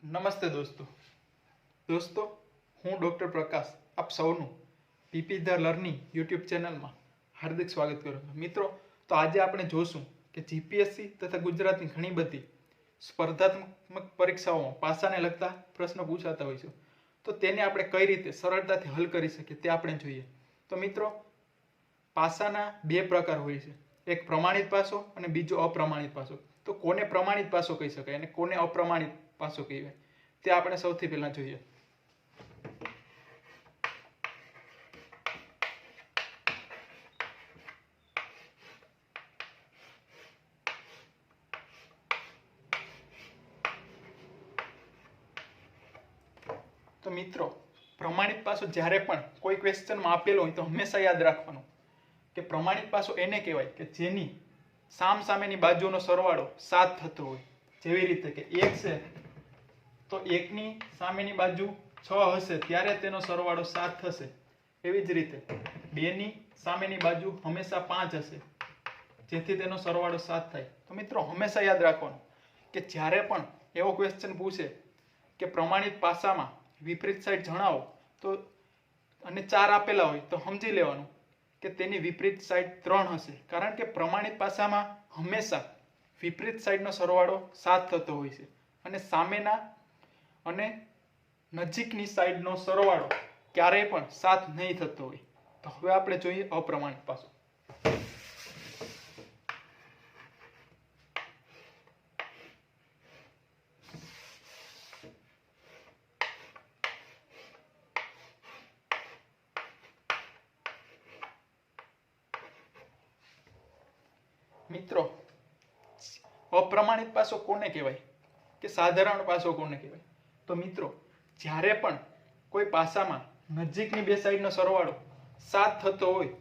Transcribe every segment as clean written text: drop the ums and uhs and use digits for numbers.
નમસ્તે દોસ્તો હું ડોક્ટર પ્રકાશ આપ સૌનું પીપી ધ લર્નિંગ યુટ્યુબ ચેનલમાં હાર્દિક સ્વાગત કરું છું મિત્રો। તો આજે આપણે જોશું કે જીપીએસસી તથા ગુજરાતની ઘણી બધી સ્પર્ધાત્મક પરીક્ષાઓમાં પાસાને લગતા પ્રશ્નો પૂછાતા હોય છે, તો તેને આપણે કઈ રીતે સરળતાથી હલ કરી શકીએ તે આપણે જોઈએ। તો મિત્રો, પાસાના બે પ્રકાર હોય છે, એક પ્રમાણિત પાસો અને બીજો અપ્રમાણિત પાસો। તો કોને પ્રમાણિત પાસો કહી શકાય અને કોને અપ્રમાણિત પાસો કહેવાય તે આપણે સૌથી પહેલા જોઈએ। તો મિત્રો, પ્રમાણિત પાસો જ્યારે પણ કોઈ ક્વેશ્ચનમાં આપેલો હોય તો હંમેશા યાદ રાખવાનું કે પ્રમાણિત પાસો એને કહેવાય કે જેની સામસામેની બાજુનો સરવાળો 7 થતો હોય। જેવી રીતે કે 1 છે તો 1 ની સામેની બાજુ 6 હશે ત્યારે તેનો સરવાળો 7 થશે। એવી જ રીતે 2 ની સામેની બાજુ હંમેશા 5 હશે જેથી તેનો સરવાળો 7 થાય। તો મિત્રો, હંમેશા યાદ રાખવાનું કે જ્યારે પણ એવો ક્વેશ્ચન પૂછે કે પ્રમાણિત પાસામાં વિપરીત સાઈડ જણાવો તો અને 4 આપેલા હોય તો સમજી લેવાનું કે તેની વિપરીત સાઈડ 3 હશે, કારણ કે પ્રમાણિત પાસામાં હંમેશા વિપરીત સાઈડનો સરવાળો 7 થતો હોય છે અને સામેના અને નજીકની સાઈડનો સરવાળો ક્યારેય પણ 7 નહીં થતો હોય। તો હવે આપણે જોઈએ અપ્રમાણિત પાસો। મિત્રો, અપ્રમાણિત પાસો કોને કહેવાય કે સાધારણ પાસો કોને કહેવાય? તો મિત્રો, જ્યારે પણ કોઈ પાસામાં નજીકની બે સાઈડનો સરવાળો 7 થતો હોય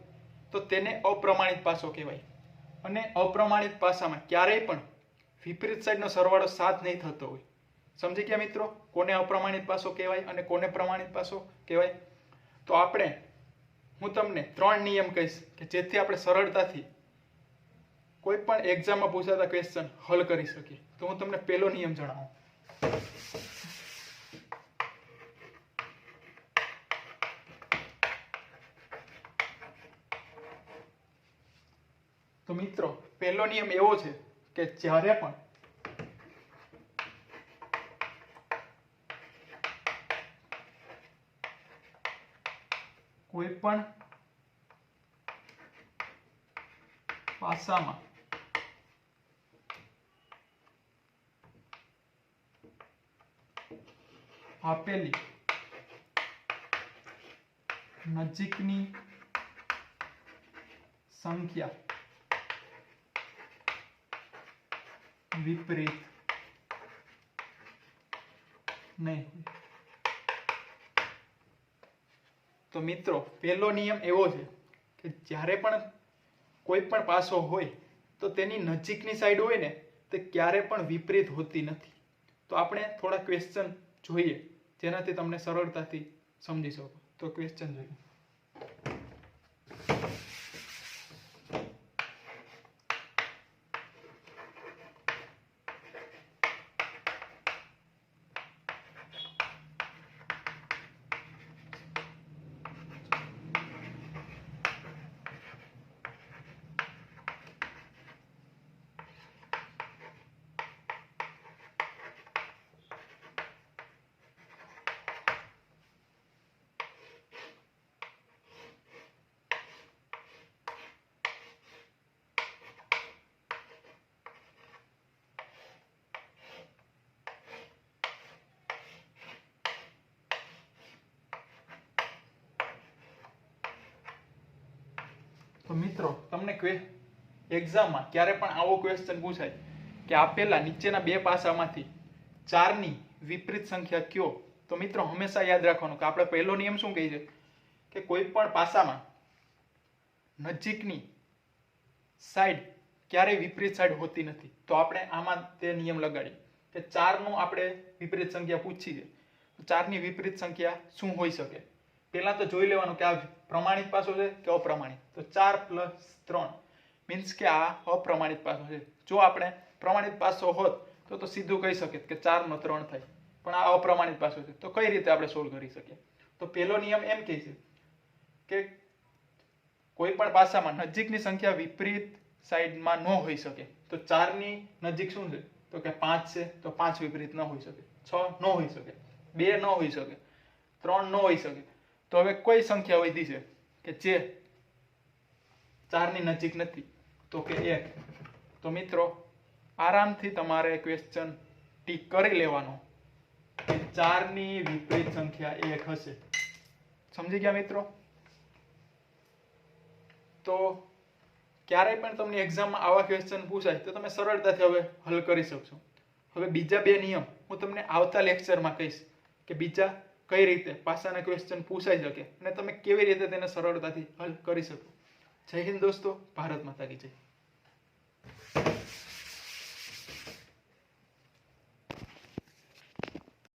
તો તેને અપ્રમાણિત પાસો કહેવાય અને અપ્રમાણિત પાસામાં ક્યારેય પણ વિપરીત સાઈડનો સરવાળો 7 નહીં થતો હોય। સમજી ગયા મિત્રો, કોને અપ્રમાણિત પાસો કહેવાય અને કોને પ્રમાણિત પાસો કહેવાય? તો હું તમને 3 નિયમ કહીશ કે જેથી આપણે સરળતાથી કોઈ પણ એક્ઝામમાં પૂછાતા ક્વેશ્ચન હલ કરી શકીએ। તો હું તમને પહેલો નિયમ જણાવું। તો મિત્રો, પહેલો નિયમ એવો છે કે જ્યારે પણ કોઈ પણ પાસામાં આપેલી નજીકની સંખ્યા વિપરીત નહીં હોય। તો મિત્રો, પહેલો નિયમ એવો છે કે જ્યારે પણ કોઈ પણ પાસો હોય તો તેની નજીકની સાઈડ હોય ને તે ક્યારે પણ વિપરીત હોતી નથી। તો આપણે થોડા ક્વેશ્ચન જોઈએ જેનાથી તમને સરળતાથી સમજી શકો। તો ક્વેશ્ચન જોઈએ। તો મિત્રો, તમને એક્ઝામમાં ક્યારે પણ આવો ક્વેશ્ચન પૂછાય કે આપેલા નીચેના બે પાસામાંથી 4 ની વિપરીત સંખ્યા કયો? તો મિત્રો, હંમેશા યાદ રાખવાનું કે આપણે પહેલો નિયમ શું કહે છે કે કોઈ પણ પાસામાં નજીકની સાઈડ ક્યારેય વિપરીત સાઈડ હોતી નથી। તો આપણે આમાં તે નિયમ લગાડીએ કે 4 નું આપણે વિપરીત સંખ્યા પૂછી છે તો 4 ની વિપરીત સંખ્યા શું હોઈ શકે? પહેલા તો જોઈ લેવાનું કે આ પ્રમાણિત પાસો છે કે અપ્રમાણિત। તો 4 + 3 મીન્સ કે આ અપ્રમાણિત પાસો છે। જો આપણે પ્રમાણિત પાસો હોત તો સીધું કહી શકીએ કે 4 નો 3 થાય, પણ આ અપ્રમાણિત પાસો છે. તો કઈ રીતે આપણે સોલ્વ કરી શકીએ? તો પહેલો નિયમ એમ કહે છે કે કોઈ પણ પાસામાં નજીકની સંખ્યા વિપરીત સાઈડમાં ન હોઈ શકે. તો 4 ની નજીક શું છે? તો કે 5 છે, તો 5 વિપરીત ન હોઈ શકે. 6 ન હોઈ શકે, 2 ન હોઈ શકે, 3 ન હોઈ શકે. તો હવે કોઈ સંખ્યા વધી છે કે જે 4 ની નજીક નથી? તો કે 1. તો મિત્રો આરામથી તમારે ક્વેશ્ચન ટીક કરી લેવાનો કે 4 ની વિપરીત સંખ્યા 1 હશે. સમજી ગયા મિત્રો? તો ક્યારેય પણ તમને એક્ઝામમાં આવા ક્વેશ્ચન પૂછાય તો તમે સરળતાથી હવે હલ કરી શકશો. હવે બીજા 2 નિયમ હું તમને આવતા લેક્ચરમાં કહીશ કે બીજા કઈ રીતે પાસાના ક્વેશ્ચન પૂછાઈ શકે અને તમે કેવી રીતે તેને સરળતાથી હલ કરી શકો. જય હિન્દ દોસ્તો, ભારત માતા કી જય.